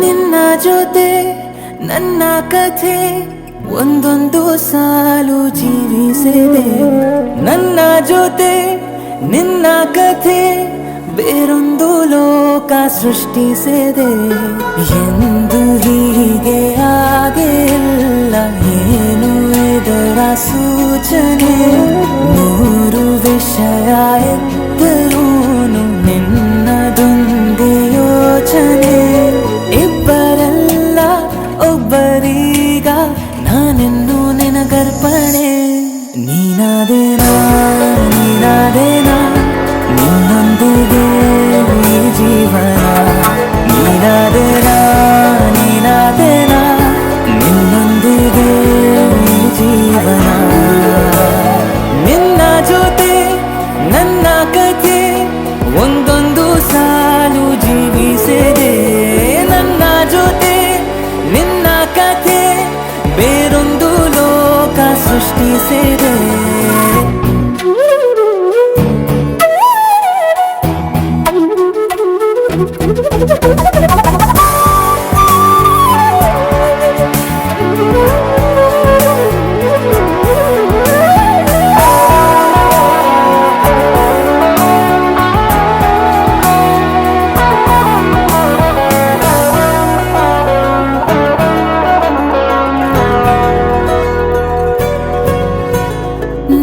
ನಿನ್ನ ಜೊತೆ ನನ್ನ ಕಥೆ ಒಂದೊಂದು ಸಾಲು ಜೀವಿಸಿದೆ. ನನ್ನ ಜೊತೆ ನಿನ್ನ ಕಥೆ ಬೇರೊಂದು ಲೋಕ ಸೃಷ್ಟಿಸಿದೆ. ಎಂದು ಹೀಗೆ ಆಗಿಲ್ಲ, ಏನು ಇದರ ಸೂಚನೆ? ನೂರು ವಿಷಯ ಎತ್ತರೂನು ನಿನ್ನದೊಂದೇ ಯೋಚನೆ. ಇಬ್ಬರಲ್ಲ ಒಬ್ಬರೀಗ ನಾನೆನ್ನು ನಿನಗರ್ಪಣೆ. ನೀನಾದೇನಾ ನೀನಾದೇನಾ ನಿನ್ನೊಂದಿಗೆ ಈ ಜೀವನ. ನೀನಾದೇನಾ ನೀನಾದೇನಾ ನಿನ್ನೊಂದಿಗೆ ಈ ಜೀವನ. ನಿನ್ನ ಜೊತೆ ನನ್ನ ಕಥೆ ಒಂದೊಂದು ಸಾಲು ಜೀವಿಸಿದೆ. ನನ್ನ ಜೊತೆ ನಿನ್ನ ಕಥೆ ಬೇರೊಂದು ಲೋಕ ಸೃಷ್ಟಿಸಿದೆ.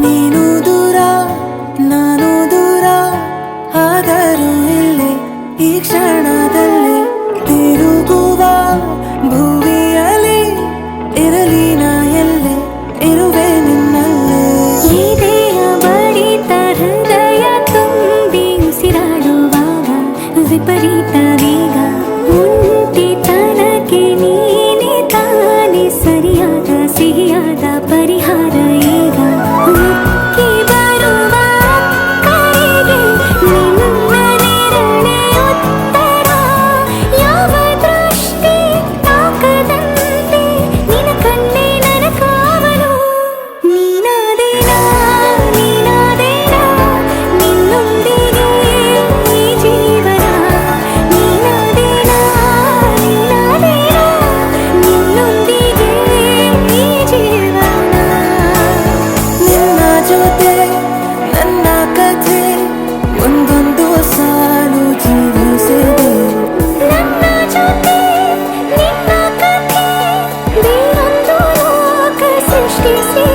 ನೀನು ದೂರ ನಾನು ದೂರ ಆದರೂ ಇಲ್ಲೇ ಈ ಕ್ಷಣದಲ್ಲಿ ತಿರುಗುವ ಭುವಿಯಲ್ಲಿ ಇರಲಿ ನಾ ಎಲ್ಲೆ ಇರುವೆ ನಿನ್ನಲ್ಲೇ. ಈ ದೇಹ ಬಡಿತ ಹೃದಯ ತುಂಬಿ ಉಸಿರಾಡುವಾಗ ವಿಪರೀತ ವೇಗ ಒಂಟಿತನಕ್ಕೆ ನೀನೆ ತಾನೆ ಸರಿಯಾದ ಸಿಹಿಯಾದ ಪರಿಹಾರ. ಈಗ ಉಕ್ಕಿ ಬರುವ ಕರೆಗೆ ನಿನ್ನ ನೆರಳೆ ಉತ್ತರ. ಯಾವ ದೃಷ್ಟಿ ತಾಕದಂತೆ ನಿನ್ನ ಕಣ್ಣೆ ನನ್ನ ಕಾವಲು. ನೀನಾದೇನಾ ನೀನಾದೇನಾ ನಿನ್ನೊಂದಿಗೆ ಈ ಜೀವನ. ನೀನಾದೇನಾ ನೀನಾದೇನಾ ನಿನ್ನೊಂದಿಗೆ ಈ ಜೀವನ. ನಿನ್ನ ಜೊತೆ ನನ್ನ ಕಥೆ ಒಂದೊಂದು ಸಾಲು ಜೀವಿಸಿದೆ. ನನ್ನ ಜೊತೆ ನಿನ್ನ ಕಥೆ ಬೇರೊಂದು ಲೋಕ ಸೃಷ್ಟಿಸಿ